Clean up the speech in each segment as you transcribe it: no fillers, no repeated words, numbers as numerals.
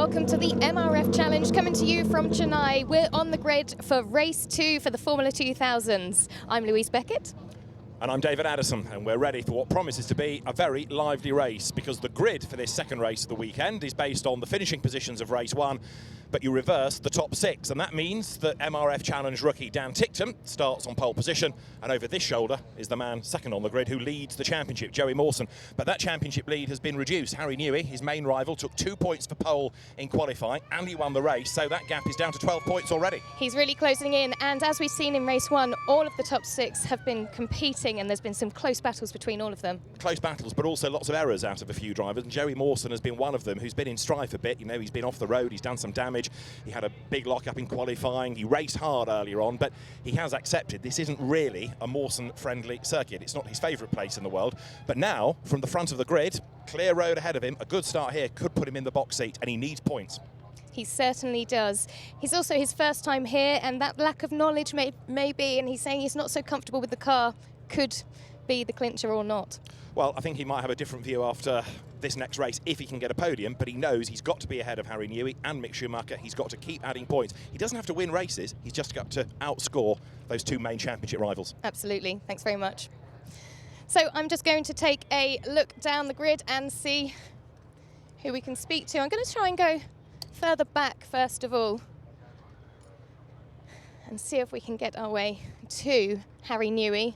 welcome to the MRF Challenge, coming to you from Chennai. We're on the grid for race 2 for the Formula 2000s. I'm Louise Beckett. And I'm David Addison, and we're ready for what promises to be a very lively race, because the grid for this second race of the weekend is based on the finishing positions of race 1, but you reverse the top 6, and that means that MRF Challenge rookie Dan Ticktum starts on pole position, and over this shoulder is the man second on the grid who leads the championship, Joey Mawson. But that championship lead has been reduced. Harry Newey, his main rival, took 2 points for pole in qualifying, and he won the race, so that gap is down to 12 points already. He's really closing in, and as we've seen in race 1, all of the top 6 have been competing, and there's been some close battles between all of them. Close battles, but also lots of errors out of a few drivers, and Joey Mawson has been one of them, who's been in strife a bit. You know, he's been off the road, he's done some damage, he had a big lock-up in qualifying, he raced hard earlier on, but he has accepted this isn't really a Mawson-friendly circuit. It's not his favourite place in the world, but now, from the front of the grid, clear road ahead of him, a good start here could put him in the box seat, and he needs points. He certainly does. He's also his first time here, and that lack of knowledge may be, and he's saying he's not so comfortable with the car, could be the clincher or not. Well, I think he might have a different view after this next race if he can get a podium, but he knows he's got to be ahead of Harry Newey and Mick Schumacher. He's got to keep adding points. He doesn't have to win races, he's just got to outscore those 2 main championship rivals. Absolutely, thanks very much. So I'm just going to take a look down the grid and see who we can speak to. I'm going to try and go further back first of all and see if we can get our way to Harry Newey.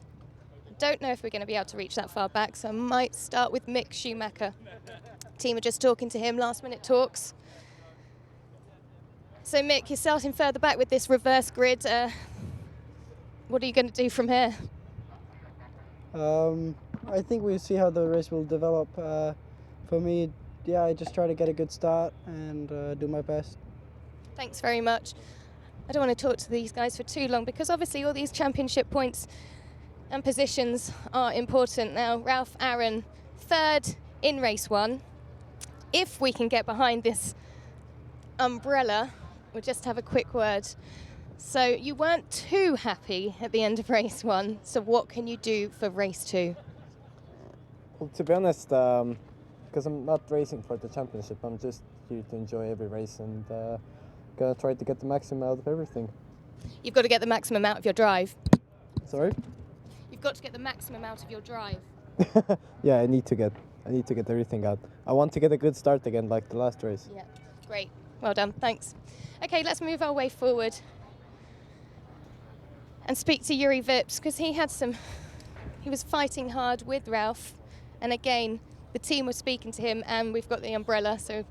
Don't know if we're going to be able to reach that far back, so I might start with Mick Schumacher. Team are just talking to him, last minute talks. So Mick, you're starting further back with this reverse grid. What are you going to do from here? I think we'll see how the race will develop. For me, yeah, I just try to get a good start and do my best. Thanks very much. I don't want to talk to these guys for too long, because obviously all these championship points and positions are important. Now, Ralph Aaron, third in race 1. If we can get behind this umbrella, we'll just have a quick word. So you weren't too happy at the end of race 1, so what can you do for race 2? Well, to be honest, because I'm not racing for the championship, I'm just here to enjoy every race and gonna try to get the maximum out of everything. You've got to get the maximum out of your drive. Sorry? You've got to get the maximum out of your drive. Yeah, I need to get everything out. I want to get a good start again, like the last race. Yeah, great. Well done, thanks. Okay, let's move our way forward and speak to Yuri Vips, because he was fighting hard with Ralph, and again, the team was speaking to him, and we've got the umbrella, so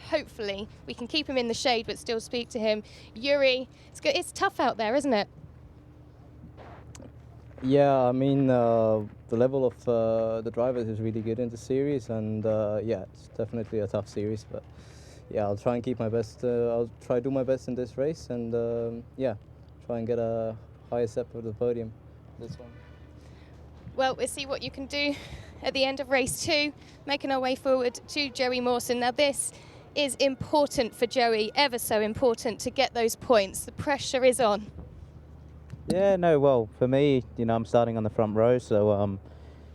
hopefully we can keep him in the shade but still speak to him. Yuri, it's tough out there, isn't it? Yeah, I mean, the level of the drivers is really good in the series, and yeah, it's definitely a tough series, but yeah, I'll try and keep my best. I'll try to do my best in this race, and yeah, try and get a higher step of the podium this one. Well, we'll see what you can do at the end of race 2, making our way forward to Joey Mawson. Now, this is important for Joey, ever so important to get those points. The pressure is on. Yeah, no, well, for me, you know, I'm starting on the front row, so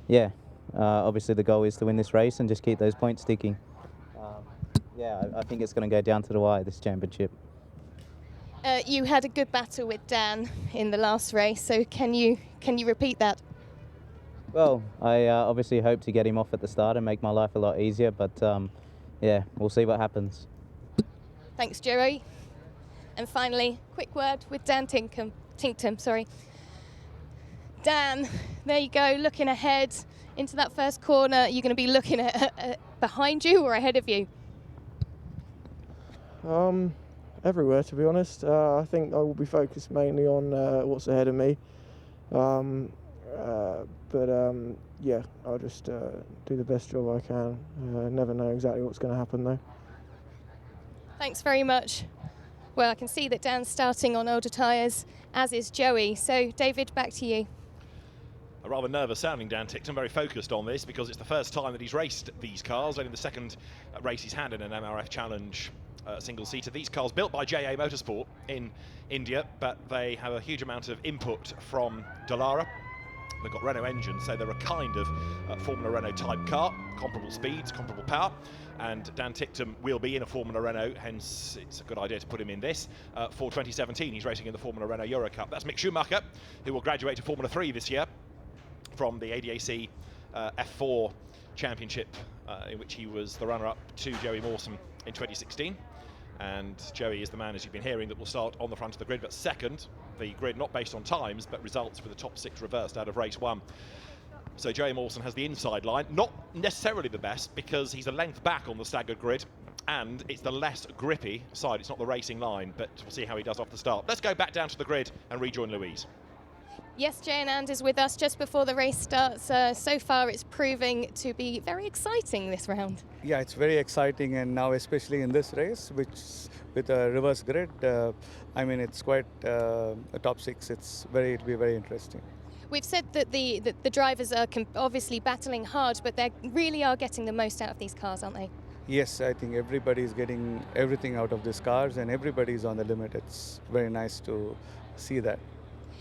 yeah, obviously the goal is to win this race and just keep those points sticking. Yeah, I think it's going to go down to the wire, this championship. You had a good battle with Dan in the last race, so can you repeat that? Well, I obviously hope to get him off at the start and make my life a lot easier, but yeah, we'll see what happens. Thanks, Joey. And finally, quick word with Dan Tinktum. Dan, there you go, looking ahead into that first corner. You're going to be looking at behind you or ahead of you? Everywhere, to be honest. I think I will be focused mainly on what's ahead of me. Yeah, I'll just do the best job I can. Never know exactly what's going to happen though. Thanks very much. Well, I can see that Dan's starting on older tyres, as is Joey. So, David, back to you. A rather nervous sounding Dan Ticktum, very focused on this because it's the first time that he's raced these cars, only the second race he's had in an MRF Challenge single-seater. These cars built by JA Motorsport in India, but they have a huge amount of input from Dallara. They've got Renault engines, so they're a kind of Formula Renault type car, comparable speeds, comparable power. And Dan Ticktum will be in a Formula Renault, hence it's a good idea to put him in this. For 2017, he's racing in the Formula Renault Euro Cup. That's Mick Schumacher, who will graduate to Formula 3 this year from the ADAC F4 Championship, in which he was the runner-up to Joey Mawson in 2016. And Joey is the man, as you've been hearing, that will start on the front of the grid, but second. The grid not based on times, but results with the top 6 reversed out of race 1. So Joey Mawson has the inside line, not necessarily the best, because he's a length back on the staggered grid, and it's the less grippy side. It's not the racing line, but we'll see how he does off the start. Let's go back down to the grid and rejoin Louise. Yes, Jay and And is with us just before the race starts. So far, it's proving to be very exciting this round. Yeah, it's very exciting, and now especially in this race, which with a reverse grid, I mean, it's quite a top 6. It'll be very interesting. We've said that the drivers are obviously battling hard, but they really are getting the most out of these cars, aren't they? Yes, I think everybody's getting everything out of these cars, and everybody's on the limit. It's very nice to see that.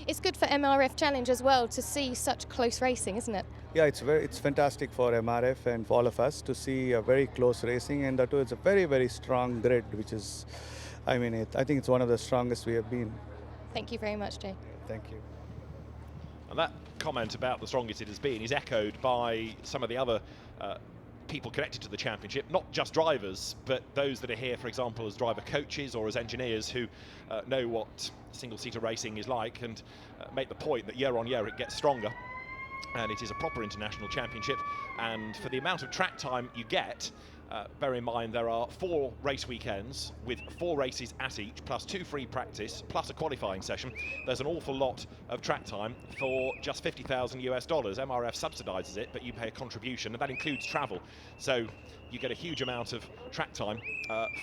It's good for MRF Challenge as well to see such close racing, isn't it? Yeah, it's fantastic for MRF and for all of us to see a very close racing, and that too, it's a very, very strong grid, which is, I mean, I think it's one of the strongest we have been. Thank you very much, Jay. Thank you. And that comment about the strongest it has been is echoed by some of the other people connected to the championship, not just drivers, but those that are here, for example, as driver coaches or as engineers who know what single-seater racing is like, and make the point that year on year it gets stronger, and it is a proper international championship. And for the amount of track time you get, bear in mind there are 4 race weekends with 4 races at each, plus 2 free practice, plus a qualifying session. There's an awful lot of track time for just $50,000 US. MRF subsidises it, but you pay a contribution, and that includes travel. So you get a huge amount of track time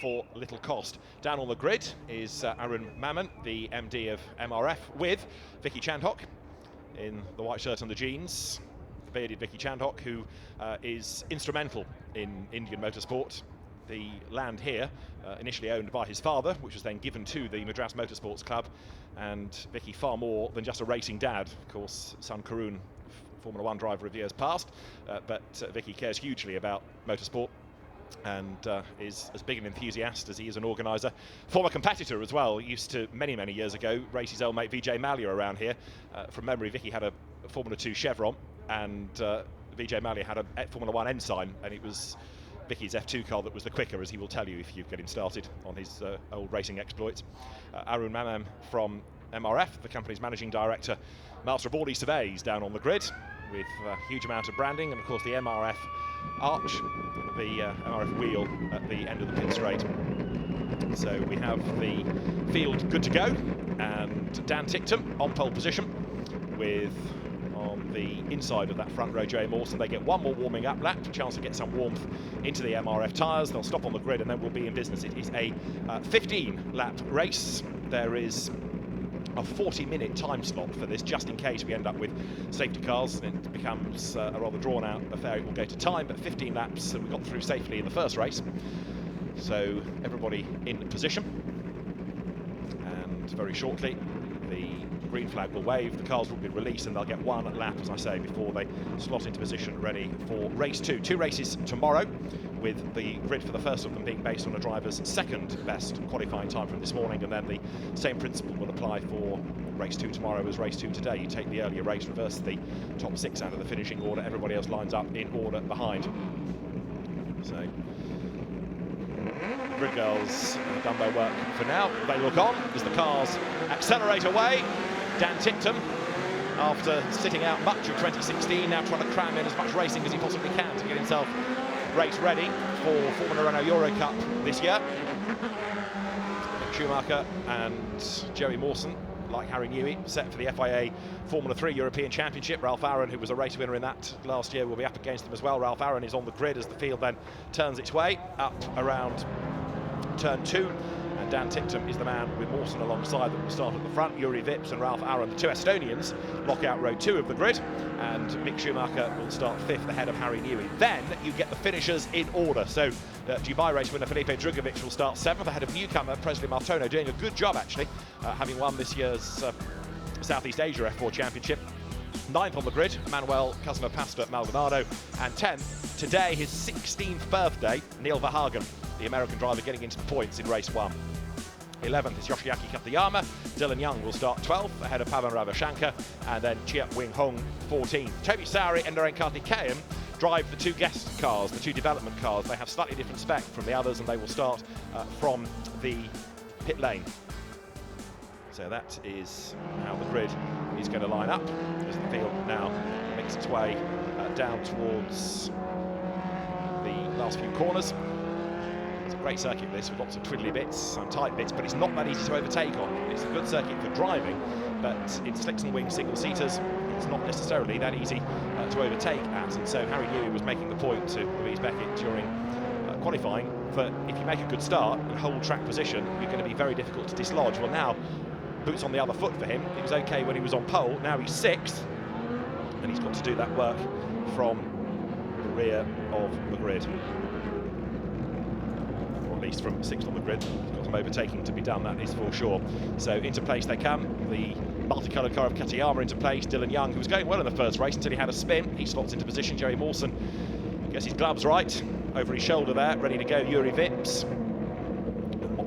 for little cost. Down on the grid is Arun Mammon, the MD of MRF, with Vicky Chandhok in the white shirt and the jeans. Bearded Vicky Chandhok, who is instrumental in Indian motorsport. The land here, initially owned by his father, which was then given to the Madras Motorsports Club, and Vicky far more than just a racing dad. Of course, son Karun, Formula 1 driver of years past, but Vicky cares hugely about motorsport and is as big an enthusiast as he is an organiser. Former competitor as well, used to many, many years ago race his old mate Vijay Mallya around here. From memory, Vicky had a Formula 2 Chevron, and Vijay Mallya had a Formula 1 Ensign, and it was Vicky's F2 car that was the quicker, as he will tell you if you get him started on his old racing exploits. Arun Mammon from MRF, the company's managing director, master of all these surveys down on the grid, with a huge amount of branding, and of course the MRF arch, the MRF wheel at the end of the pit straight. So we have the field good to go, and Dan Ticktum on pole position with, on the inside of that front row, Joey Mawson. They get one more warming up lap, chance to get some warmth into the MRF tyres. They'll stop on the grid and then we'll be in business. It is a 15-lap race. There is a 40-minute time slot for this, just in case we end up with safety cars and it becomes a rather drawn-out affair. It will go to time, but 15 laps, and we got through safely in the first race. So everybody in position, and very shortly the green flag will wave, the cars will be released, and they'll get one lap, as I say, before they slot into position ready for race 2. 2 races tomorrow, with the grid for the first of them being based on a driver's second best qualifying time from this morning, and then the same principle will apply for race 2 tomorrow as race 2 today. You take the earlier race, reverse the top 6 out of the finishing order, everybody else lines up in order behind. So grid girls have done their work for now. They look on as the cars accelerate away. Dan Ticktum, after sitting out much of 2016, now trying to cram in as much racing as he possibly can to get himself race ready for Formula Renault Euro Cup this year. Mick Schumacher and Joey Mawson, like Harry Newey, set for the FIA Formula 3 European Championship. Ralph Aaron, who was a race winner in that last year, will be up against them as well. Ralph Aaron is on the grid as the field then turns its way up around turn 2. And Dan Ticktum is the man with Mawson alongside them. Will start at the front. Yuri Vips and Ralph Aaron, the 2 Estonians, lock out row 2 of the grid. And Mick Schumacher will start 5th ahead of Harry Newey. Then you get the finishers in order. So Dubai race winner Felipe Drugovic will start 7th ahead of newcomer Presley Martono, doing a good job actually, having won this year's Southeast Asia F4 Championship. 9th on the grid, Manuel Casnapasta Maldonado. And 10th, today, his 16th birthday, Neil Verhagen, the American driver getting into the points in race 1. 11th is Yoshiaki Katayama. Dylan Young will start 12th ahead of Pavan Ravashankar, and then Chia Wing Hung 14th. Toby Sowry and Naren Karthikeyan drive the 2 guest cars, the 2 development cars. They have slightly different spec from the others, and they will start from the pit lane. So that is how the grid is going to line up as the field now makes its way down towards the last few corners. It's a great circuit this, with lots of twiddly bits and tight bits, but it's not that easy to overtake on. It's a good circuit for driving, but in slicks and wing single-seaters, it's not necessarily that easy to overtake at. And so Harry Newey was making the point to Louise Beckett during qualifying that if you make a good start and hold track position, you're going to be very difficult to dislodge. Well, now, boots on the other foot for him. It was okay when he was on pole, now he's 6th, and he's got to do that work from the rear of the grid. Or at least from 6th on the grid. He's got some overtaking to be done, that is for sure. So into place they come. The multicoloured car of Katayama into place. Dylan Young, who was going well in the first race until he had a spin. He slots into position. Jerry Mawson gets his gloves right. Over his shoulder there, ready to go, Yuri Vips.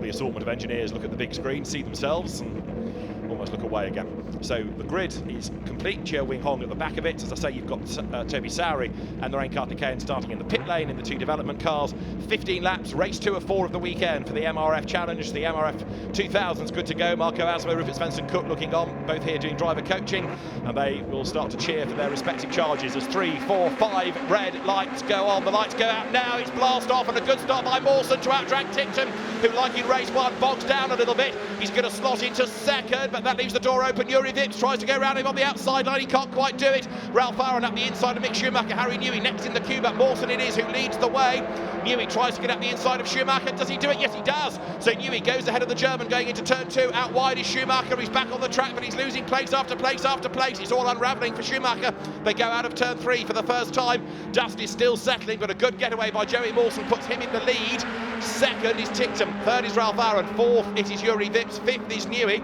The assortment of engineers look at the big screen, see themselves, and almost look away again. So the grid is complete. Chia Wing Hong at the back of it. As I say, you've got Toby Sowry and Naren Karthikeyan starting in the pit lane in the 2 development cars. 15 laps, race 2 of 4 of the weekend for the MRF Challenge. The MRF2000 is good to go. Marco Asmo, Rupert Svensson-Cook looking on, both here doing driver coaching, and they will start to cheer for their respective charges as 3, 4, 5 red lights go on. The lights go out now. It's blast off, and a good start by Mawson to outdrag Tipton, who, like in race 1, bogs down a little bit. He's going to slot into 2nd, but that leaves the door open. Yuri Vips tries to go around him on the outside line. He can't quite do it. Ralph Aaron up the inside of Mick Schumacher. Harry Newey next in the queue, but Mawson it is who leads the way. Newey tries to get up the inside of Schumacher. Does he do it? Yes, he does. So Newey goes ahead of the German going into turn 2. Out wide is Schumacher. He's back on the track, but he's losing place after place after place. It's all unravelling for Schumacher. They go out of turn 3 for the first time. Dust is still settling, but a good getaway by Joey Mawson puts him in the lead. 2nd is Tictum. 3rd is Ralph Aaron. 4th it is Yuri Vips. 5th is Newey.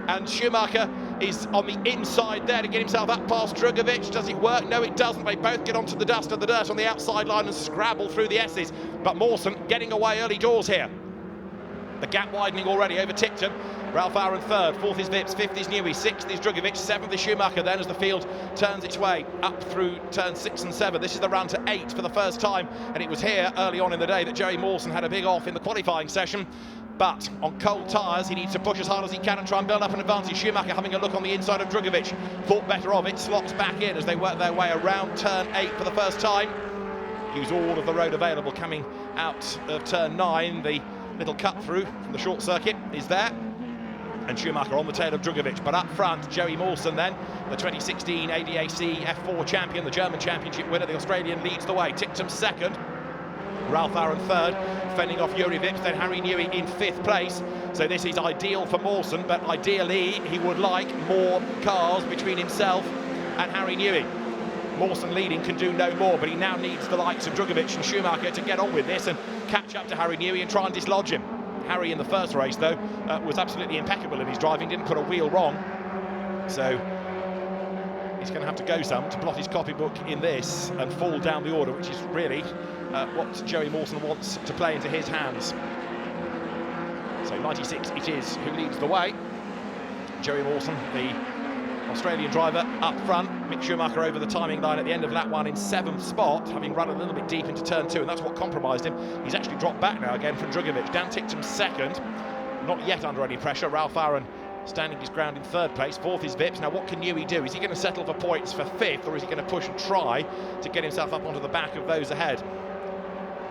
And Schumacher is on the inside there to get himself up past Drugovic. Does it work? No, it doesn't. They both get onto the dust and the dirt on the outside line and scrabble through the S's. But Mawson getting away early doors here. The gap widening already over Tictum. Ralph Aaron 3rd, 4th is Vips, 5th is Newey, 6th is Drugovic, 7th is Schumacher then as the field turns its way up through turn 6 and 7. This is the run to 8 for the first time, and it was here early on in the day that Joey Mawson had a big off in the qualifying session. But on cold tyres, he needs to push as hard as he can and try and build up an advantage. Schumacher having a look on the inside of Drugovic. Thought better of it, slots back in as they work their way around turn 8 for the first time. Use all of the road available coming out of turn 9. The little cut through from the short circuit is there. And Schumacher on the tail of Drugovic. But up front, Joey Mawson then, the 2016 ADAC F4 champion, the German championship winner, the Australian leads the way. Tictum 2nd. Ralph Aaron 3rd, fending off Yuri Vips, then Harry Newey in 5th place. So this is ideal for Mawson, but ideally he would like more cars between himself and Harry Newey. Mawson leading can do no more, but he now needs the likes of Drugovic and Schumacher to get on with this and catch up to Harry Newey and try and dislodge him. Harry in the first race, though, was absolutely impeccable in his driving, didn't put a wheel wrong. So he's going to have to go some to blot his copybook in this and fall down the order, which is really what Joey Mawson wants to play into his hands. So 96 it is who leads the way. Joey Mawson, the Australian driver, up front. Mick Schumacher over the timing line at the end of lap 1 in 7th spot, having run a little bit deep into turn 2, and that's what compromised him. He's actually dropped back now again from Drugovic. Dan Tictum 2nd, not yet under any pressure. Ralph Aaron standing his ground in 3rd place. 4th is Vips. Now what can Newey do? Is he going to settle for points for 5th, or is he going to push and try to get himself up onto the back of those ahead?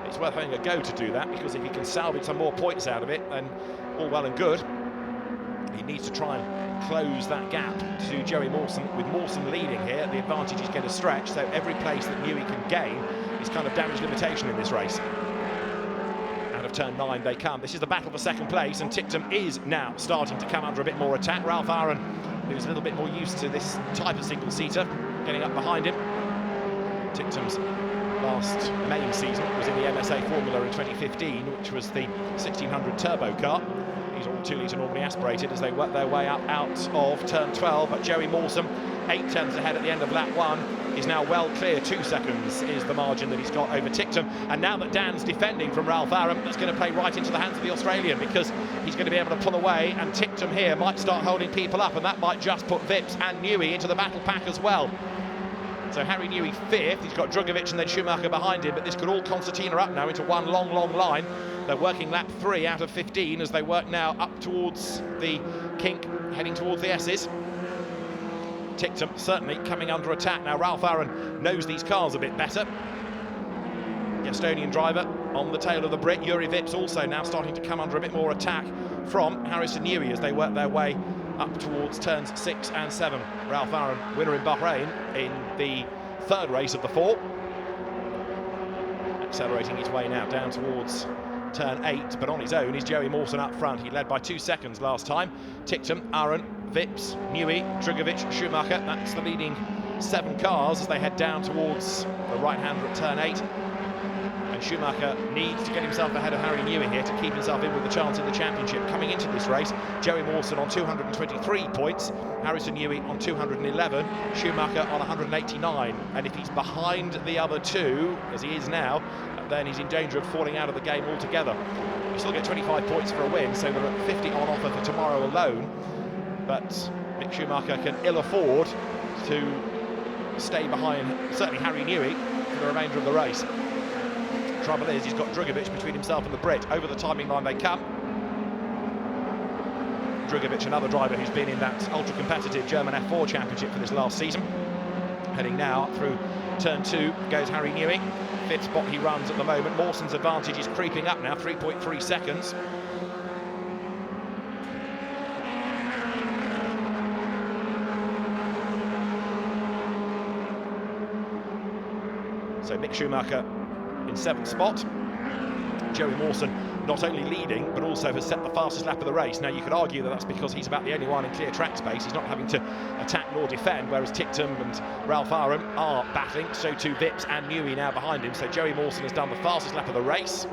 It's worth having a go to do that, because if he can salvage some more points out of it, then all well and good. He needs to try and close that gap to Joey Mawson. With Mawson leading here, the advantage is going to stretch, so every place that Newey can gain is kind of damage limitation in this race. Out of turn 9 they come. This is the battle for 2nd place, and Tictum is now starting to come under a bit more attack. Ralph Aaron, who's a little bit more used to this type of single-seater, getting up behind him. Tictum's last main season was in the MSA Formula in 2015, which was the 1600 turbo car. These are all 2 litre normally aspirated as they work their way up out of turn 12. But Joey Mawson, 8 tenths ahead at the end of lap 1, is now well clear. 2 seconds is the margin that he's got over Tictum. And now that Dan's defending from Ralph Aram, that's going to play right into the hands of the Australian, because he's going to be able to pull away, and Tictum here might start holding people up, and that might just put Vips and Newey into the battle pack as well. So Harry Newey 5th, he's got Drugovic and then Schumacher behind him, but this could all concertina up now into one long, long line. They're working lap 3 out of 15 as they work now up towards the kink, heading towards the S's. Tictum certainly coming under attack. Now Ralph Aram knows these cars a bit better. The Estonian driver on the tail of the Brit. Yuri Vips also now starting to come under a bit more attack from Harrison Newey as they work their way up towards turns 6 and 7. Ralph Aram, winner in Bahrain in the 3rd race of the 4. Accelerating his way now down towards turn 8, but on his own is Joey Mawson up front. He led by 2 seconds last time. Tictum, Aram, Vips, Newey, Drugovic, Schumacher. That's the leading 7 cars as they head down towards the right-hander at turn 8. And Schumacher needs to get himself ahead of Harry Newey here to keep himself in with the chance in the championship. Coming into this race, Joey Mawson on 223 points, Harrison Newey on 211, Schumacher on 189. And if he's behind the other 2, as he is now, then he's in danger of falling out of the game altogether. You still get 25 points for a win, so they're at 50 on offer for tomorrow alone. But Mick Schumacher can ill afford to stay behind, certainly Harry Newey, for the remainder of the race. Trouble is, he's got Drugovic between himself and the Brit. Over the timing line they come. Drugovic, another driver who's been in that ultra-competitive German F4 Championship for this last season. Heading now through turn 2 goes Harry Newey. 5th spot he runs at the moment. Mawson's advantage is creeping up now, 3.3 seconds. So Mick Schumacher in 7th spot. Joey Mawson not only leading, but also has set the fastest lap of the race. Now, you could argue that that's because he's about the only one in clear track space. He's not having to attack nor defend, whereas Tictum and Ralph Aram are battling. So too Vips and Newey now behind him. So Joey Mawson has done the fastest lap of the race.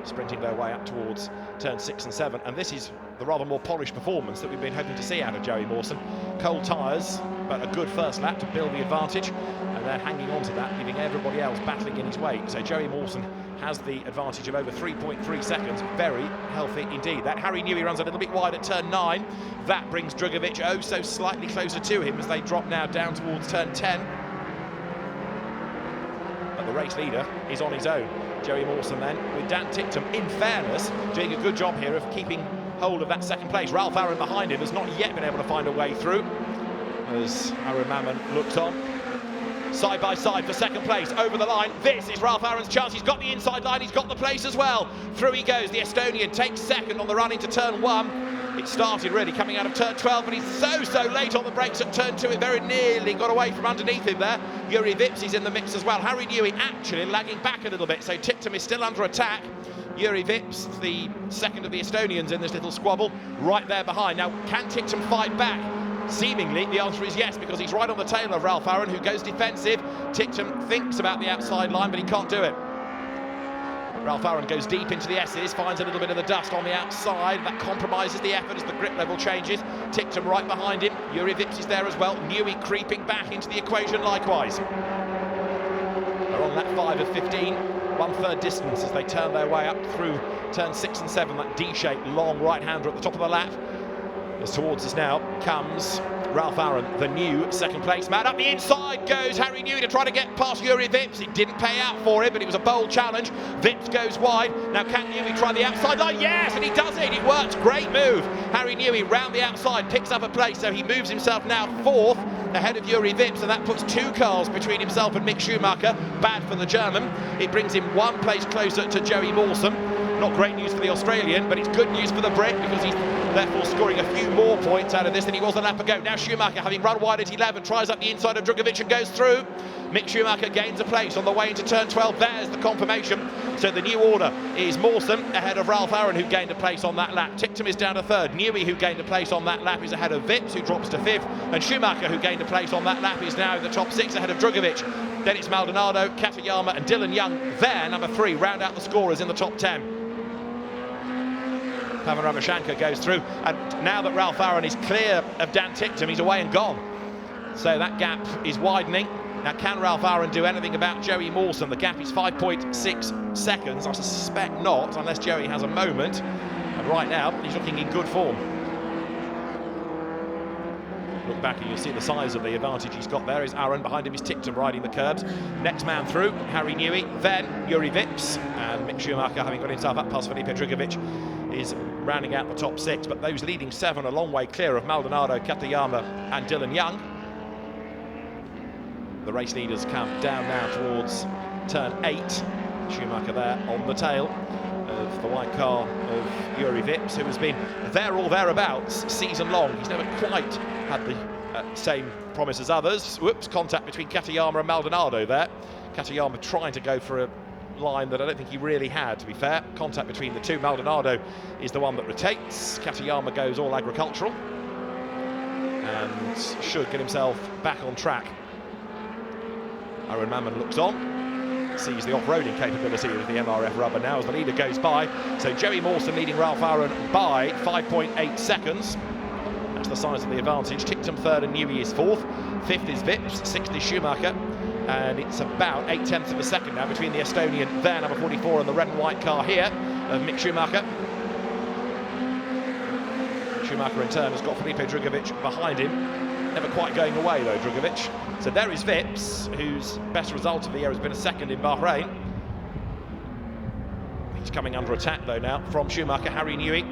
Sprinting their way up towards turn 6 and 7, and this is the rather more polished performance that we've been hoping to see out of Joey Mawson. Cold tyres, but a good first lap to build the advantage, and then hanging on to that, giving everybody else battling in his wake. So Joey Mawson has the advantage of over 3.3 seconds. Very healthy indeed. That Harry Newey runs a little bit wide at turn 9. That brings Drugovic oh so slightly closer to him as they drop now down towards turn 10. But the race leader is on his own. Joey Mawson then, with Dan Tictum, in fairness, doing a good job here of keeping hold of that 2nd place. Ralph Aram behind him has not yet been able to find a way through as Aram Mammon looks on. Side by side for 2nd place, over the line. This is Ralph Aram's chance. He's got the inside line, he's got the place as well. Through he goes, the Estonian takes 2nd on the run into turn 1. It started really coming out of turn 12, but he's so late on the brakes at turn 2. It very nearly got away from underneath him there. Yuri Vips is in the mix as well. Harry Newey actually lagging back a little bit, so Tictum is still under attack. Yuri Vips, the 2nd of the Estonians in this little squabble, right there behind. Now, can Tictum fight back? Seemingly, the answer is yes, because he's right on the tail of Ralph Aram, who goes defensive. Tictum thinks about the outside line, but he can't do it. Ralph Aram goes deep into the S's, finds a little bit of the dust on the outside. That compromises the effort as the grip level changes. Tictum right behind him. Yuri Vips is there as well. Newey creeping back into the equation likewise. They're on lap 5 of 15, 1/3 distance as they turn their way up through turn 6 and 7. That D-shaped long right-hander at the top of the lap. As towards us now comes Ralph Aram, the new 2nd place man. Up the inside goes Harry Newey to try to get past Yuri Vips. It didn't pay out for him, but it was a bold challenge. Vips goes wide. Now can Newey try the outside line? Yes, and he does it. It works. Great move. Harry Newey round the outside, picks up a place, so he moves himself now 4th ahead of Yuri Vips, and that puts 2 cars between himself and Mick Schumacher. Bad for the German. It brings him 1 place closer to Joey Mawson. Not great news for the Australian, but it's good news for the Brit because he's therefore scoring a few more points out of this than he was a lap ago. Now Schumacher, having run wide at 11, tries up the inside of Drugovic and goes through. Mick Schumacher gains a place on the way into turn 12. There's the confirmation. So the new order is Mawson ahead of Ralph Aram, who gained a place on that lap. Tictum is down to 3rd. Newey, who gained a place on that lap, is ahead of Vips, who drops to 5th. And Schumacher, who gained a place on that lap, is now in the top 6 ahead of Drugovic. Then it's Maldonado, Katayama and Dylan Young there, number 3, round out the scorers in the top 10. Pavan Ravishankar goes through, and now that Ralph Aaron is clear of Dan Ticktum, he's away and gone. So that gap is widening. Now, can Ralph Aaron do anything about Joey Mawson? The gap is 5.6 seconds. I suspect not, unless Joey has a moment. And right now, he's looking in good form. Look back and you'll see the size of the advantage he's got there. Is Aaron, behind him is Ticktum riding the curbs. Next man through, Harry Newey, then Yuri Vips, and Mick Schumacher, having got himself up past Felipe Drugovich, is rounding out the top 6. But those leading 7 a long way clear of Maldonado, Katayama and Dylan Young. The race leaders come down now towards turn 8. Schumacher there on the tail of the white car of Yuri Vips, who has been there or thereabouts season long. He's never quite had the same promise as others. Whoops, contact between Katayama and Maldonado there. Katayama trying to go for a line that I don't think he really had, to be fair. Contact between the two. Maldonado is the one that rotates. Katayama goes all agricultural and should get himself back on track. Aaron Mammon looks on, sees the off-roading capability of the MRF rubber now as the leader goes by. So Joey Mawson leading Ralph Aaron by 5.8 seconds. That's the size of the advantage. Ticktum 3rd and Newey is 4th. 5th is Vips, 6th is Schumacher. And it's about 8/10 of a second now between the Estonian there, number 44, and the red and white car here of Mick Schumacher. Schumacher in turn has got Felipe Drugovich behind him. Never quite going away though, Drugovich. So there is Vips, whose best result of the year has been a 2nd in Bahrain. He's coming under attack though now from Schumacher. Harry Newey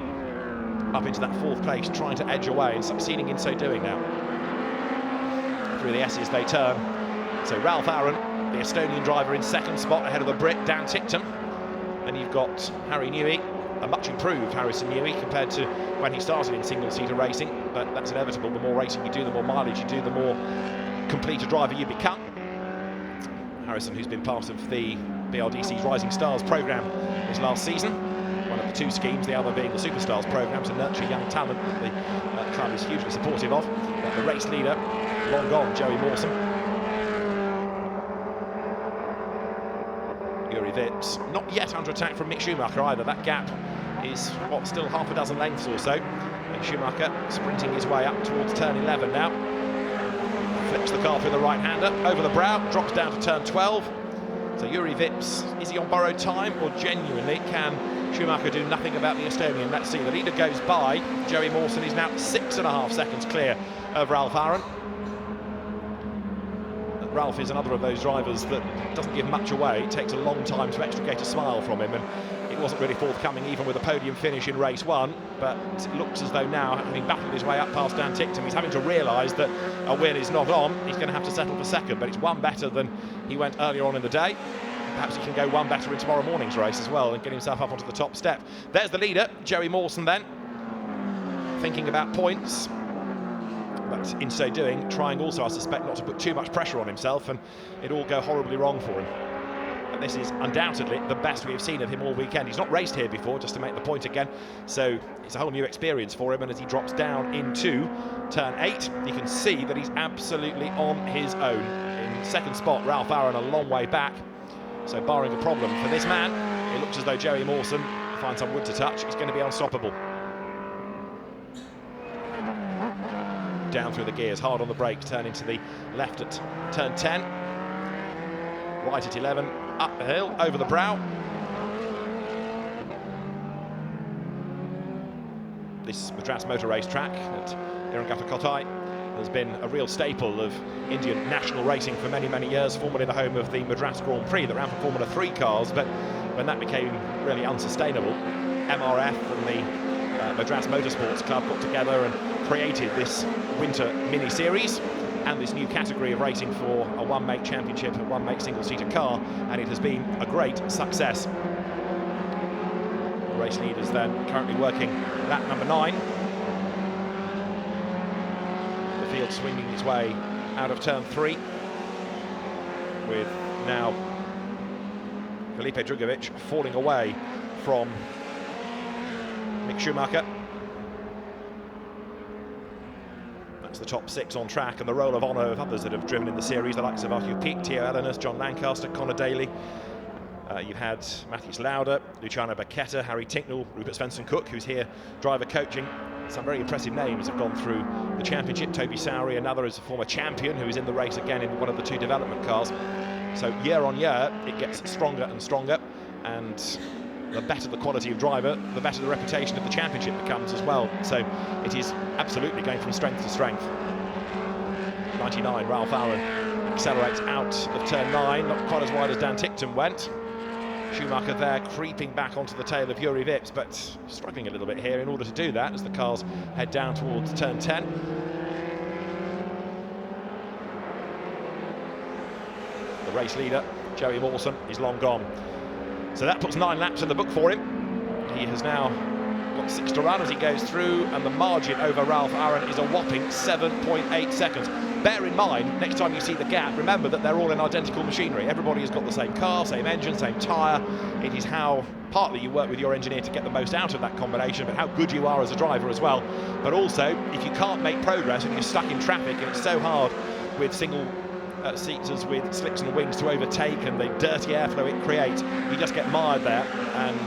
up into that 4th place, trying to edge away and succeeding in so doing now. Through the S's they turn. So Ralph Aaron, the Estonian driver, in 2nd spot ahead of the Brit Dan Ticktum. Then you've got Harry Newey, a much improved Harrison Newey compared to when he started in single-seater racing, but that's inevitable. The more racing you do, the more mileage you do, the more complete a driver you become. Harrison, who's been part of the BRDC's Rising Stars programme this last season, one of the 2 schemes, the other being the Superstars programme to nurture young talent that the club is hugely supportive of. But the race leader, long gone, Joey Mawson. Yuri Vips, not yet under attack from Mick Schumacher either. That gap is, what, still half a dozen lengths or so. And Schumacher sprinting his way up towards turn 11 now. Flips the car through the right-hander, over the brow, drops down to turn 12. So Yuri Vips, is he on borrowed time, or genuinely can Schumacher do nothing about the Estonian? Let's see. The leader goes by. Joey Mawson is now 6.5 seconds clear of Ralph Aaron. Ralph is another of those drivers that doesn't give much away. It takes a long time to extricate a smile from him, and it wasn't really forthcoming even with a podium finish in race 1, but it looks as though now, having battled his way up past Dan Ticktum, he's having to realise that a win is not on. He's going to have to settle for 2nd, but it's 1 better than he went earlier on in the day. Perhaps he can go 1 better in tomorrow morning's race as well and get himself up onto the top step. There's the leader, Joey Mawson then, thinking about points. But in so doing, trying also, I suspect, not to put too much pressure on himself and it all go horribly wrong for him. But this is undoubtedly the best we have seen of him all weekend. He's not raced here before, just to make the point again, so it's a whole new experience for him, and as he drops down into turn 8, you can see that he's absolutely on his own. In 2nd spot, Ralph Aaron a long way back, so barring a problem for this man, it looks as though Joey Mawson finds some wood to touch. He's going to be unstoppable. Down through the gears, hard on the brakes, turn into the left at turn 10. Right at 11, up the hill, over the brow. This Madras motor race track at Irangata-Kotai has been a real staple of Indian national racing for many, many years, formerly the home of the Madras Grand Prix that ran for Formula 3 cars, but when that became really unsustainable, MRF and the Madras Motorsports Club got together and created this winter mini-series and this new category of racing for a one-make championship, a one-make single-seater car, and it has been a great success. The race leaders then currently working lap number 9. The field swinging its way out of turn 3 with now Felipe Drugovich falling away from Mick Schumacher. That's the top 6 on track, and the roll of honour of others that have driven in the series, the likes of Arthur Peak, Theo Elenis, John Lancaster, Connor Daly. You've had Matthias Lauda, Luciano Becchetta, Harry Tinknell, Rupert Svensson-Cook, who's here driver coaching. Some very impressive names have gone through the championship. Toby Sowry, another, is a former champion who is in the race again in one of the 2 development cars. So year on year, it gets stronger and stronger, and the better the quality of driver, the better the reputation of the championship becomes as well. So it is absolutely going from strength to strength. 99, Ralph Aaron accelerates out of turn 9, not quite as wide as Dan Ticktum went. Schumacher there creeping back onto the tail of Juri Vips, but struggling a little bit here in order to do that as the cars head down towards turn 10. The race leader, Joey Mawson, is long gone. So that puts 9 laps in the book for him. He has now got 6 to run as he goes through, and the margin over Ralph Aaron is a whopping 7.8 seconds. Bear in mind, next time you see the gap, remember that they're all in identical machinery. Everybody has got the same car, same engine, same tyre. It is how partly you work with your engineer to get the most out of that combination, but how good you are as a driver as well. But also, if you can't make progress and you're stuck in traffic, and it's so hard with single seaters with slicks and wings to overtake, and the dirty airflow it creates, you just get mired there. And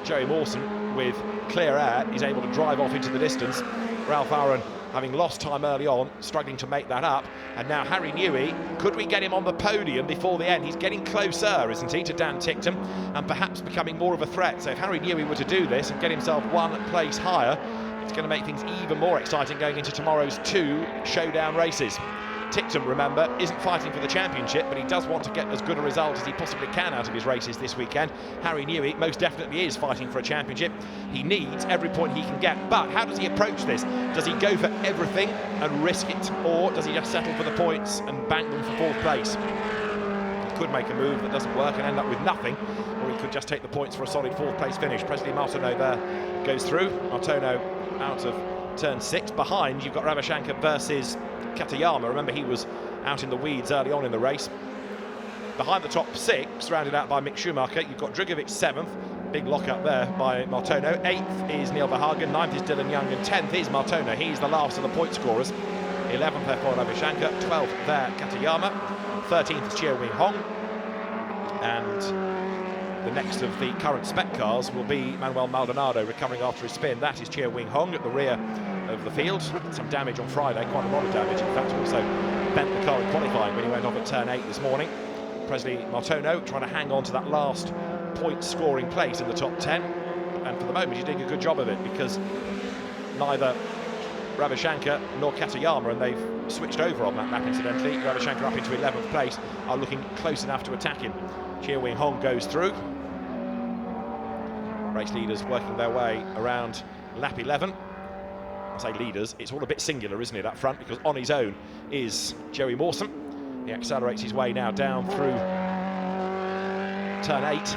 Joey Mawson, with clear air, is able to drive off into the distance. Ralph Aaron, having lost time early on, struggling to make that up. And now Harry Newey, could we get him on the podium before the end? He's getting closer, isn't he, to Dan Ticktum, and perhaps becoming more of a threat. So if Harry Newey were to do this and get himself 1 place higher, it's going to make things even more exciting going into tomorrow's 2 showdown races. Ticktum, remember, isn't fighting for the championship, but he does want to get as good a result as he possibly can out of his races this weekend. Harry Newey most definitely is fighting for a championship. He needs every point he can get, but how does he approach this? Does he go for everything and risk it, or does he just settle for the points and bank them for 4th place? He could make a move that doesn't work and end up with nothing, or he could just take the points for a solid 4th place finish. Presley Martineau there goes through. Martineau out of turn 6. Behind, you've got Ravashankar versus Katayama. Remember, he was out in the weeds early on in the race. Behind the top 6, rounded out by Mick Schumacher, you've got Drugovic 7th. Big lock up there by Martineau. 8th is Neil Verhagen, 9th is Dylan Young, and 10th is Martineau. He's the last of the point scorers. 11th there for Ravashankar, 12th there Katayama, 13th is Chia Wing Hong, and the next of the current spec cars will be Manuel Maldonado recovering after his spin. That is Chia Wing Hong at the rear of the field. Some damage on Friday, quite a lot of damage in fact. Also bent the car in qualifying when he went off at turn 8 this morning. Presley Martineau trying to hang on to that last point scoring place in the top 10, and for the moment he's doing a good job of it, because neither Ravashankar nor Katayama, and they've switched over on that lap incidentally, Ravashankar up into 11th place, are looking close enough to attack him. Chia Wing Hong goes through. Race leaders working their way around lap 11. I say leaders, it's all a bit singular, isn't it, up front, because on his own is Joey Mawson. He accelerates his way now down through turn 8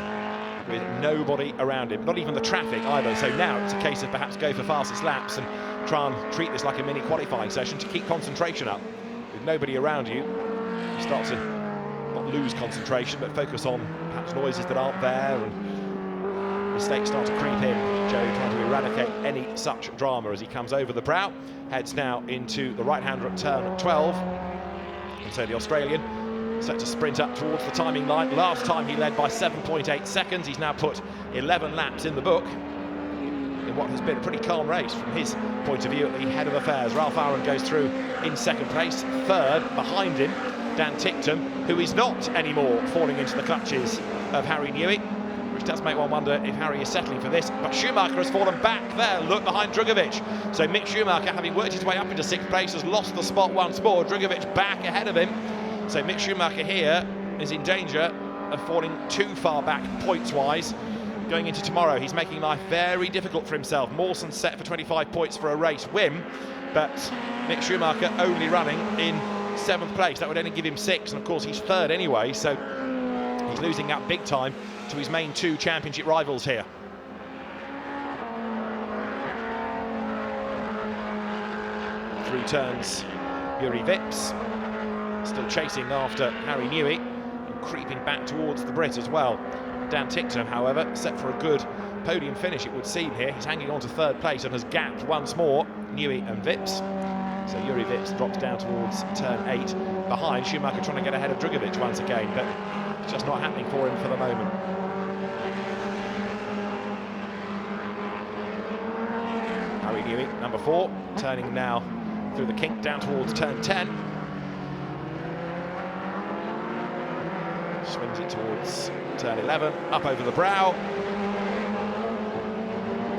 with nobody around him, not even the traffic either. So now it's a case of perhaps go for fastest laps and try and treat this like a mini qualifying session to keep concentration up. With nobody around you, you start to not lose concentration, but focus on perhaps noises that aren't there, and mistakes start to creep in. Joe trying to eradicate any such drama as he comes over the brow, heads now into the right-hander at turn 12. And so the Australian set to sprint up towards the timing line. Last time he led by 7.8 seconds. He's now put 11 laps in the book in what has been a pretty calm race from his point of view at the head of affairs. Ralph Aaron goes through in 2nd place. 3rd, behind him, Dan Ticktum, who is not anymore falling into the clutches of Harry Newey, which does make one wonder if Harry is settling for this. But Schumacher has fallen back there, look, behind Drugovic. So Mick Schumacher, having worked his way up into 6th place, has lost the spot once more. Drugovic back ahead of him. So Mick Schumacher here is in danger of falling too far back points-wise. Going into tomorrow, he's making life very difficult for himself. Mawson's set for 25 points for a race win, but Mick Schumacher only running in 7th place. That would only give him 6, and of course he's 3rd anyway, so he's losing out big time to his main 2 championship rivals here. Through turns, Juri Vips still chasing after Harry Newey and creeping back towards the Brit as well. Dan Ticktum, however, set for a good podium finish, it would seem here. He's hanging on to 3rd place and has gapped once more Newey and Vips. So Yuri Vips drops down towards turn 8 behind. Schumacher trying to get ahead of Drugovic once again, but it's just not happening for him for the moment. Harry Newey, number 4, turning now through the kink down towards turn 10. Swings it towards turn 11, up over the brow.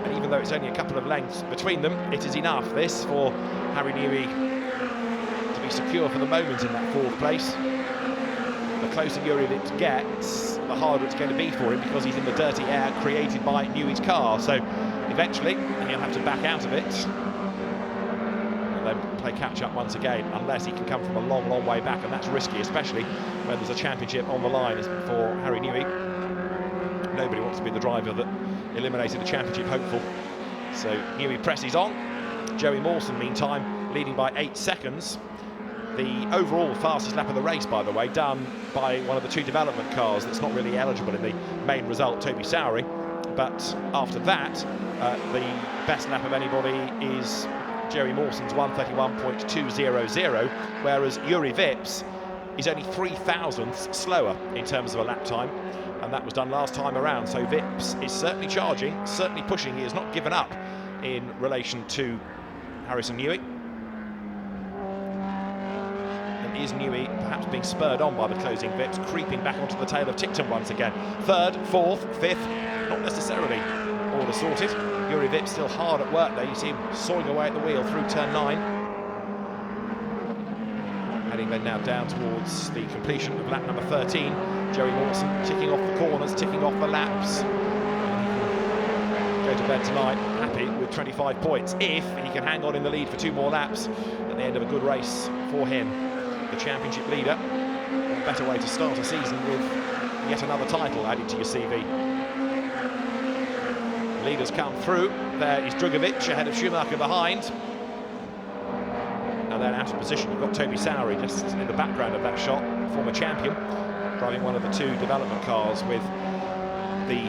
And even though it's only a couple of lengths between them, it is enough, this, for Harry Newey to be secure for the moment in that 4th place. The closer Yuri Vips gets, the harder it's going to be for him, because he's in the dirty air created by Newey's car. So eventually he'll have to back out of it and then play catch-up once again, unless he can come from a long, long way back, and that's risky, especially when there's a championship on the line for Harry Newey. Nobody wants to be the driver that eliminated a championship hopeful. So Newey presses on. Joey Mawson, meantime, leading by 8 seconds. The overall fastest lap of the race, by the way, done by one of the 2 development cars that's not really eligible in the main result, Toby Sowery. But after that, the best lap of anybody is Jerry Mawson's 1:31.200, whereas Yuri Vips is only 0.003 slower in terms of a lap time, and that was done last time around. So Vips is certainly charging, certainly pushing. He has not given up in relation to Harrison Newey. And is Newey perhaps being spurred on by the closing Vips, creeping back onto the tail of Ticton once again? 3rd, 4th, 5th, not necessarily order sorted. Yuri Vips still hard at work there. You see him sawing away at the wheel through turn 9. Heading then now down towards the completion of lap number 13. Joey Mawson ticking off the corners, ticking off the laps. Go to bed tonight happy with 25 points if he can hang on in the lead for 2 more laps at the end of a good race for him. The championship leader. A better way to start a season with yet another title added to your CV. Leaders come through. There is Drugovic ahead of Schumacher behind. And then out of position, you've got Toby Sowery just in the background of that shot, former champion, driving one of the 2 development cars with the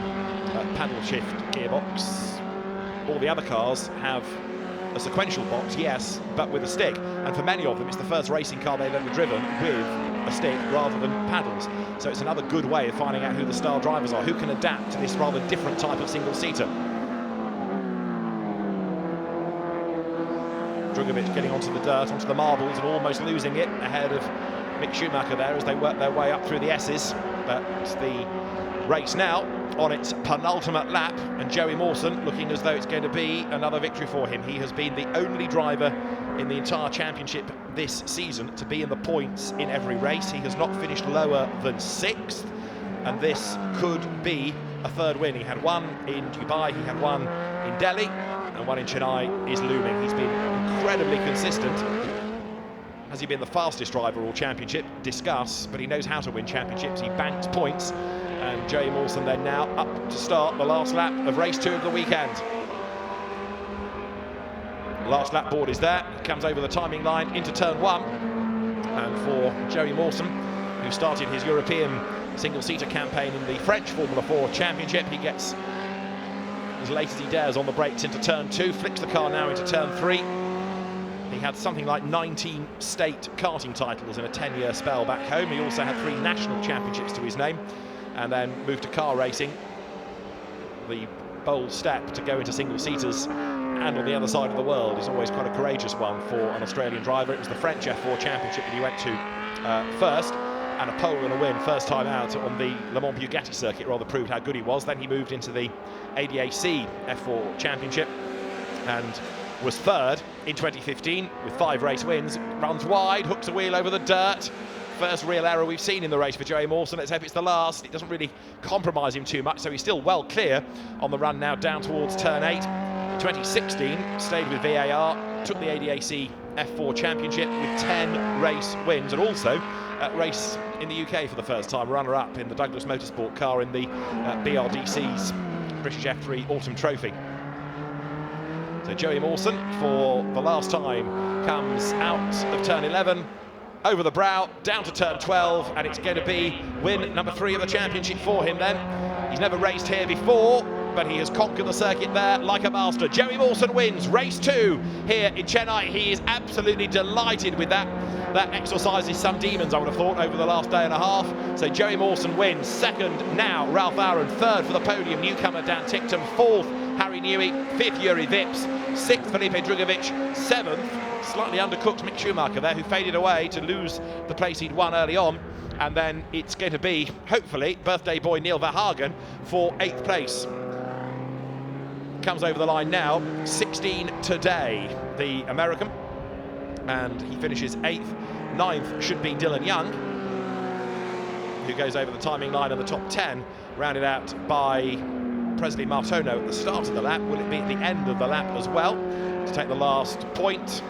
paddle shift gearbox. All the other cars have a sequential box, yes, but with a stick. And for many of them, it's the first racing car they've ever driven with a stick rather than paddles. So it's another good way of finding out who the star drivers are, who can adapt to this rather different type of single-seater. Drugovic getting onto the dirt, onto the marbles, and almost losing it ahead of Mick Schumacher there as they work their way up through the S's. But the race now on its penultimate lap, and Joey Mawson looking as though it's going to be another victory for him. He has been the only driver in the entire championship this season to be in the points in every race. He has not finished lower than 6th, and this could be a 3rd win. He had one in Dubai, he had one in Delhi, and one in Chennai is looming. He's been incredibly consistent. Has he been the fastest driver all championship? Discuss, but he knows how to win championships. He banks points, and Joey Mawson then now up to start the last lap of race 2 of the weekend. Last lap board is there. He comes over the timing line into turn 1, and for Joey Mawson, who started his European single-seater campaign in the French Formula 4 Championship, he gets as late as he dares on the brakes into turn 2, flicks the car now into turn 3. He had something like 19 state karting titles in a 10-year spell back home. He also had 3 national championships to his name, and then moved to car racing. The bold step to go into single-seaters and on the other side of the world is always quite a courageous one for an Australian driver. It was the French F4 Championship that he went to first, and a pole and a win first time out on the Le Mans Bugatti circuit rather proved how good he was. Then he moved into the ADAC F4 Championship and was 3rd in 2015 with 5 race wins. Runs wide, hooks a wheel over the dirt. First real error we've seen in the race for Joey Mawson. Let's hope it's the last. It doesn't really compromise him too much, so he's still well clear on the run now down towards turn 8. In 2016, stayed with VAR, took the ADAC F4 Championship with 10 race wins, and also race in the UK for the first time, runner-up in the Douglas Motorsport car in the BRDC's British F3 Autumn Trophy. So Joey Mawson, for the last time, comes out of turn 11, over the brow, down to turn 12, and it's going to be win number 3 of the championship for him then. He's never raced here before, but he has conquered the circuit there like a master. Jerry Mawson wins race 2 here in Chennai. He is absolutely delighted with that. That exorcises some demons, I would have thought, over the last day and a half. So Jerry Mawson wins. Second now, Ralph Aaron. Third for the podium, newcomer Dan Ticktum. Fourth, Harry Newey. Fifth, Yuri Vips. Sixth, Felipe Drugovich. Seventh, slightly undercooked Mick Schumacher there, who faded away to lose the place he'd won early on. And then it's going to be, hopefully, birthday boy Neil Verhagen for 8th place. Comes over the line now, 16 today, the American. And he finishes 8th. 9th should be Dylan Young, who goes over the timing line of the top 10, rounded out by Presley Martono at the start of the lap. Will it be at the end of the lap as well to take the last point?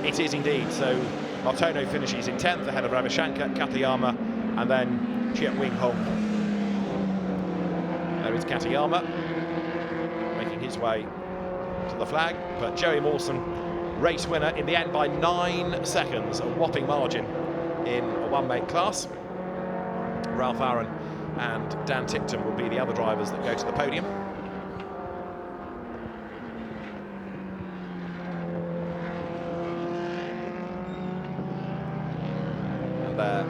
It is indeed. So Martono finishes in 10th ahead of Ravichanka, Katayama, and then Chiat Wing Hong. There is Katayama making his way to the flag, but Jerry Mawson, race winner in the end by 9 seconds, a whopping margin in a one-make class. Ralph Aaron and Dan Ticktum will be the other drivers that go to the podium. And there,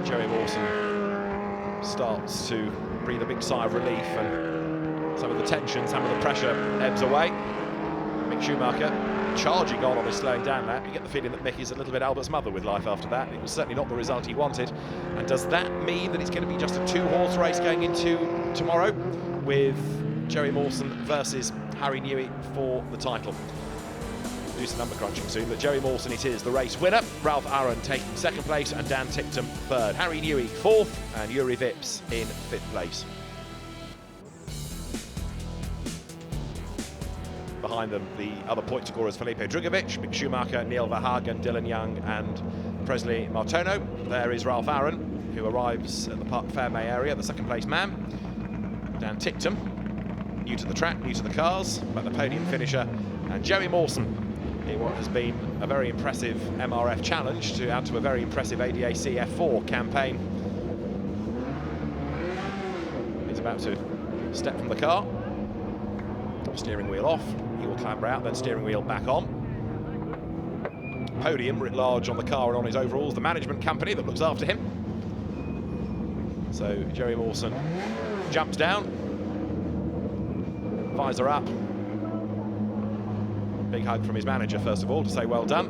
Jerry Mawson starts to breathe a big sigh of relief, and some of the tension, some of the pressure ebbs away. Mick Schumacher charging on his slowing down lap. You get the feeling that Mick is a little bit Albert's mother with life after that. It was certainly not the result he wanted. And does that mean that it's going to be just a 2-horse race going into tomorrow, with Jerry Mawson versus Harry Newey for the title? We'll do some number crunching soon, but Jerry Mawson it is, the race winner. Ralph Aaron taking 2nd place and Dan Ticktum 3rd. Harry Newey 4th and Yuri Vips in 5th place. Behind them, the other point scorers, Felipe Drugovich, Mick Schumacher, Neil Verhagen, Dylan Young and Presley Martono. There is Ralph Aaron, who arrives at the Parc Fermé area, the 2nd place man. Dan Ticktum, new to the track, new to the cars, but the podium finisher. And Jerry Mawson, in what has been a very impressive MRF challenge to add to a very impressive ADAC F4 campaign. He's about to step from the car. Steering wheel off, he will clamber out, then steering wheel back on. Podium writ large on the car and on his overalls, the management company that looks after him. So Jerry Mawson jumps down, visor up. Big hug from his manager first of all to say well done.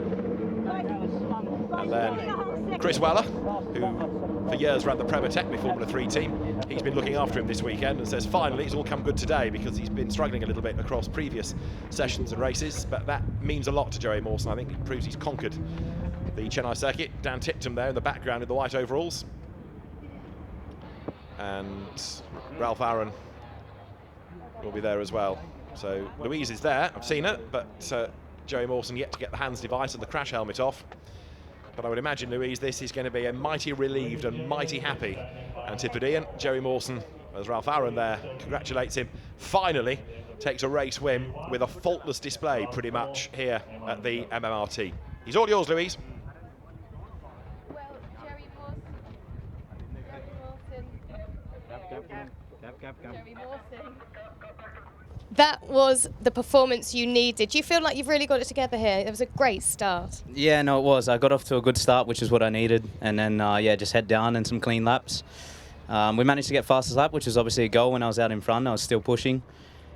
And then Chris Weller, who for years ran the Prema Techni Formula 3 team. He's been looking after him this weekend and says finally it's all come good today, because he's been struggling a little bit across previous sessions and races, but that means a lot to Jerry Mawson. I think it proves he's conquered the Chennai circuit. Dan Ticktum there in the background in the white overalls. And Ralph Aaron will be there as well. So Louise is there, I've seen her, but Jerry Mawson yet to get the hands device and the crash helmet off. But I would imagine, Louise, this is going to be a mighty relieved and mighty happy Antipodean. Jerry Mawson, as Ralph Aaron there congratulates him, finally takes a race win with a faultless display pretty much here at the MMRT. He's all yours, Louise. Well, Jerry Mawson. That was the performance you needed. Do you feel like you've really got it together here? It was a great start. Yeah, no, it was. I got off to a good start, which is what I needed. And then, yeah, just head down and some clean laps. We managed to get fastest lap, which was obviously a goal when I was out in front. I was still pushing,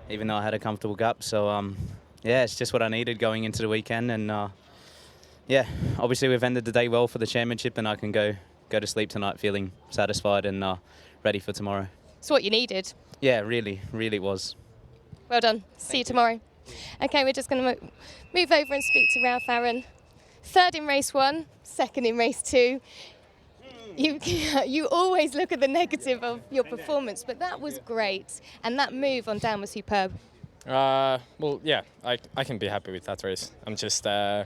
even though I had a comfortable gap. So, yeah, it's just what I needed going into the weekend. And, yeah, obviously we've ended the day well for the championship, and I can go to sleep tonight feeling satisfied and ready for tomorrow. It's what you needed. Yeah, really, really was. Well done. See you tomorrow. Okay, we're just going to move over and speak to Ralph Aaron. 3rd in race 1, 2nd in race 2. You always look at the negative of your performance, but that was great. And that move on Dan was superb. Well, yeah, I can be happy with that race. I'm just, yeah,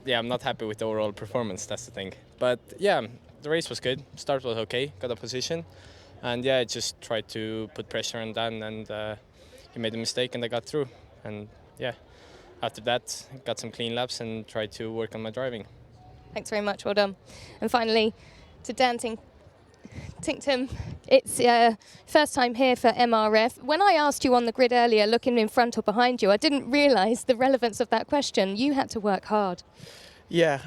I'm not happy with the overall performance, that's the thing. But yeah, the race was good. Start was okay, got a position. And yeah, I just tried to put pressure on Dan, and he made a mistake and I got through. And yeah, after that, got some clean laps and tried to work on my driving. Thanks very much, well done. And finally, to Dan Tinctum, it's first time here for MRF. When I asked you on the grid earlier, looking in front or behind you, I didn't realise the relevance of that question. You had to work hard. Yeah,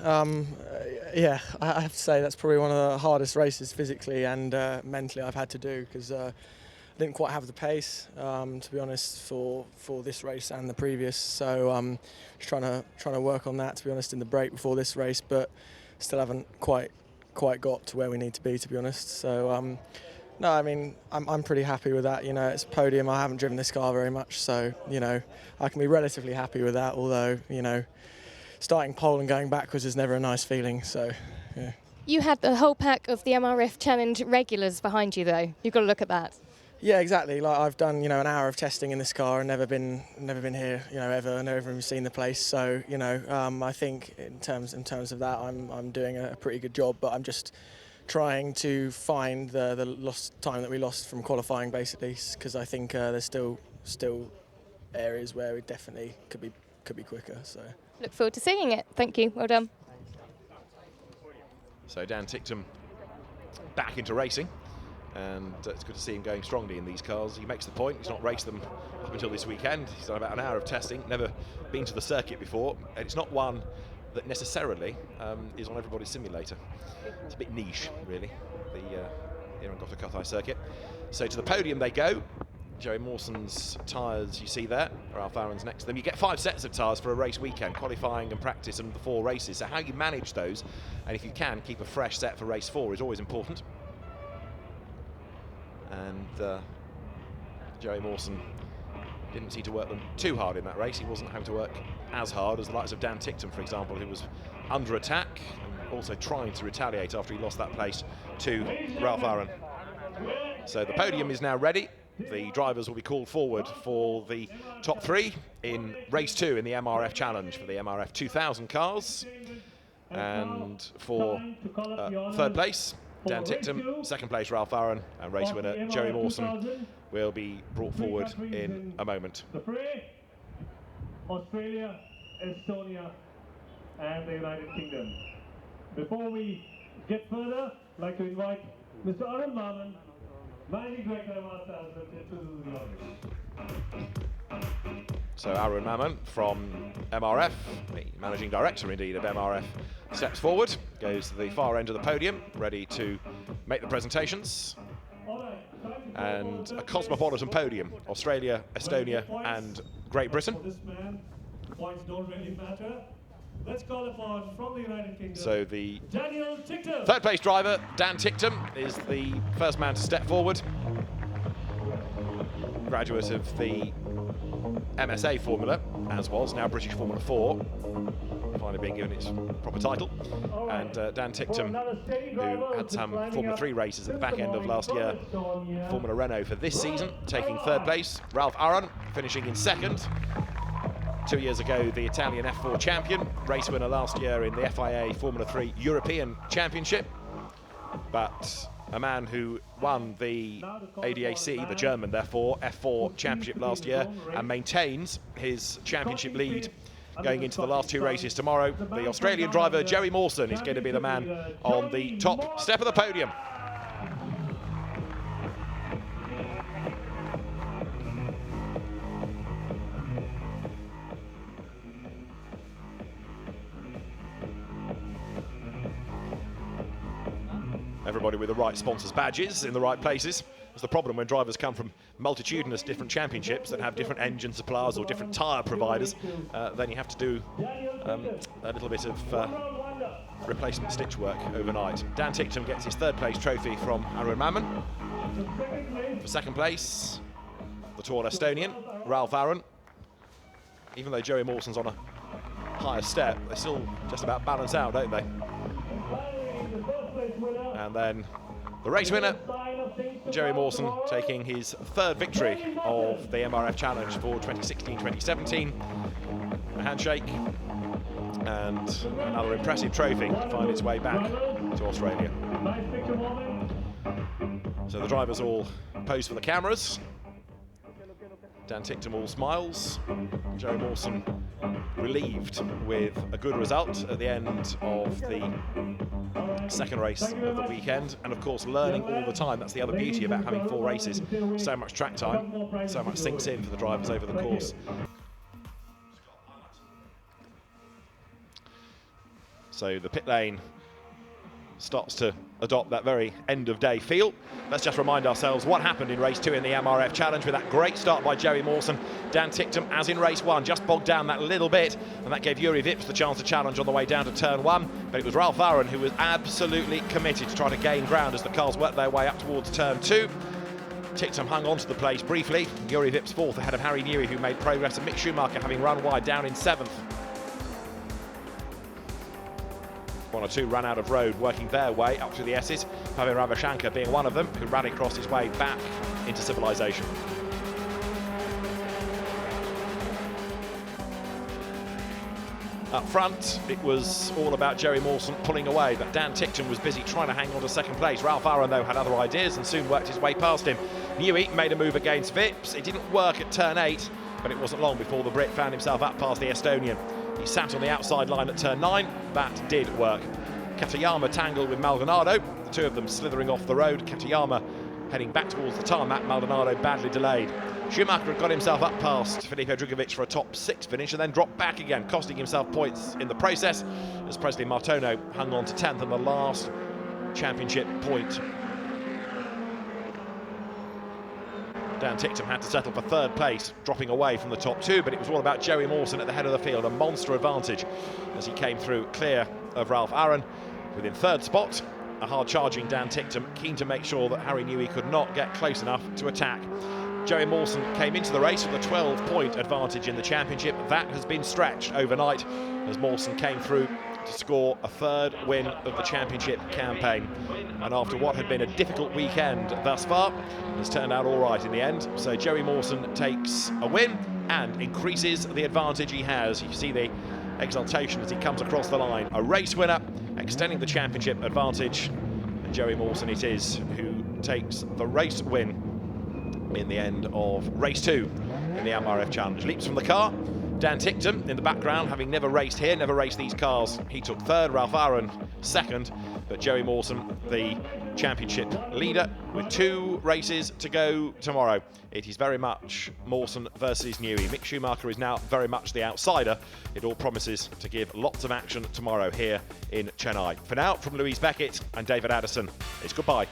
I have to say that's probably one of the hardest races physically and mentally I've had to do, because I didn't quite have the pace, to be honest, for this race and the previous. So just trying to work on that, to be honest, in the break before this race, but still haven't quite got to where we need to be, to be honest. So no, I mean, I'm pretty happy with that. You know, it's a podium. I haven't driven this car very much, so you know, I can be relatively happy with that. Although, you know, starting pole and going backwards is never a nice feeling. So yeah. You had the whole pack of the MRF Challenge regulars behind you, though. You've got to look at that. Yeah, exactly. Like I've done, you know, an hour of testing in this car and never been here, you know, ever, never even seen the place. So, you know, I think in terms of that, I'm doing a pretty good job. But I'm just trying to find the lost time that we lost from qualifying, basically, because I think there's still areas where we definitely could be quicker. So look forward to seeing it. Thank you. Well done. So Dan Tinctum back into racing. And it's good to see him going strongly in these cars. He makes the point, he's not raced them up until this weekend. He's done about an hour of testing, never been to the circuit before. And it's not one that necessarily is on everybody's simulator. It's a bit niche, really, the here on Gotha circuit. So to the podium they go. Joey Mawson's tyres you see there, Ralph Aaron's next to them. You get 5 sets of tyres for a race weekend, qualifying and practice and the 4 races. So how you manage those, and if you can, keep a fresh set for race 4 is always important. And Joey Mawson didn't seem to work them too hard in that race. He wasn't having to work as hard as the likes of Dan Tinctum, for example, who was under attack and also trying to retaliate after he lost that place to Ralph Aaron. So the podium is now ready. The drivers will be called forward for the top 3 in race 2 in the MRF Challenge for the MRF2000 cars. And for third place, Dan Tinctum, second place Ralph Aaron, and race winner Joey Mawson will be brought forward in a moment. Australia, Estonia and the United Kingdom. Before we get further, I'd like to invite Mr. Arun Maman, Managing Director of MRF2000, to the audience. So Arun Maman from MRF, the Managing Director indeed of MRF, steps forward, goes to the far end of the podium, ready to make the presentations. And a cosmopolitan podium, Australia, Estonia and Great Britain. Points don't really matter. Let's call upon from the United Kingdom. So the Daniel Tinctum. Third place driver, Dan Tinctum, is the first man to step forward. Graduate of the MSA Formula, as was, now British Formula 4, finally being given its proper title. And Dan Tinctum, who had some Formula 3 races at the back end of last year, Formula Renault for this season, taking third place. Ralph Aaron finishing in second. 2 years ago, the Italian F4 champion, race winner last year in the FIA Formula 3 European Championship. But a man who won the ADAC, the German, therefore, F4 Championship last year and maintains his championship lead going into the last 2 races tomorrow. The Australian driver, Joey Mawson, is going to be the man on the top step of the podium. Everybody with the right sponsors badges in the right places. That's the problem when drivers come from multitudinous different championships that have different engine suppliers or different tyre providers. Then you have to do a little bit of replacement stitch work overnight. Dan Tinctum gets his third place trophy from Arun Maman. For second place, the tall Estonian, Ralph Aaron. Even though Joey Mawson's on a higher step, they still just about balance out, don't they? And then the race winner, Joey Mawson, taking his third victory of the MRF Challenge for 2016-2017. A handshake and another impressive trophy to find its way back to Australia. So the drivers all pose for the cameras. Dan Tinctum all smiles. Joey Mawson relieved with a good result at the end of the second race of the weekend, and of course learning all the time. That's the other beauty about having 4 races. So much track time, so much sinks in for the drivers over the course. So the pit lane starts to adopt that very end of day feel. Let's just remind ourselves what happened in race 2 in the MRF Challenge with that great start by Joey Mawson. Dan Ticktum, as in race 1, just bogged down that little bit, and that gave Yuri Vips the chance to challenge on the way down to turn 1. But it was Ralph Aaron who was absolutely committed to try to gain ground as the cars worked their way up towards turn 2. Ticktum hung on to the place briefly. Yuri Vips 4th ahead of Harry Newey, who made progress, and Mick Schumacher having run wide down in 7th. 1 or 2 ran out of road, working their way up to the S's. Pavel Ravashankar being one of them, who rallied across his way back into civilization. Up front, it was all about Joey Mawson pulling away, but Dan Ticktum was busy trying to hang on to second place. Ralph Aaron, though, had other ideas and soon worked his way past him. Newey made a move against Vips. It didn't work at turn 8, but it wasn't long before the Brit found himself up past the Estonian. He sat on the outside line at turn 9. That did work. Katayama tangled with Maldonado, the two of them slithering off the road. Katayama heading back towards the tarmac, Maldonado badly delayed. Schumacher had got himself up past Felipe Drugovich for a top 6 finish and then dropped back again, costing himself points in the process, as Presley Martono hung on to 10th and the last championship point. Dan Ticktum had to settle for 3rd place, dropping away from the top 2, but it was all about Joey Mawson at the head of the field, a monster advantage as he came through clear of Ralph Aaron. Within 3rd spot, a hard-charging Dan Ticktum, keen to make sure that Harry Newey could not get close enough to attack. Joey Mawson came into the race with a 12-point advantage in the championship. That has been stretched overnight as Mawson came through to score a 3rd win of the championship campaign. And after what had been a difficult weekend thus far, has turned out all right in the end. So Joey Mawson takes a win and increases the advantage he has. You see the exultation as he comes across the line. A race winner, extending the championship advantage. And Joey Mawson it is who takes the race win in the end of race 2 in the MRF Challenge. Leaps from the car. Dan Ticktum in the background, having never raced here, never raced these cars. He took 3rd, Ralph Aaron 2nd, but Joey Mawson, the championship leader, with 2 races to go tomorrow. It is very much Mawson versus Newey. Mick Schumacher is now very much the outsider. It all promises to give lots of action tomorrow here in Chennai. For now, from Louise Beckett and David Addison, it's goodbye.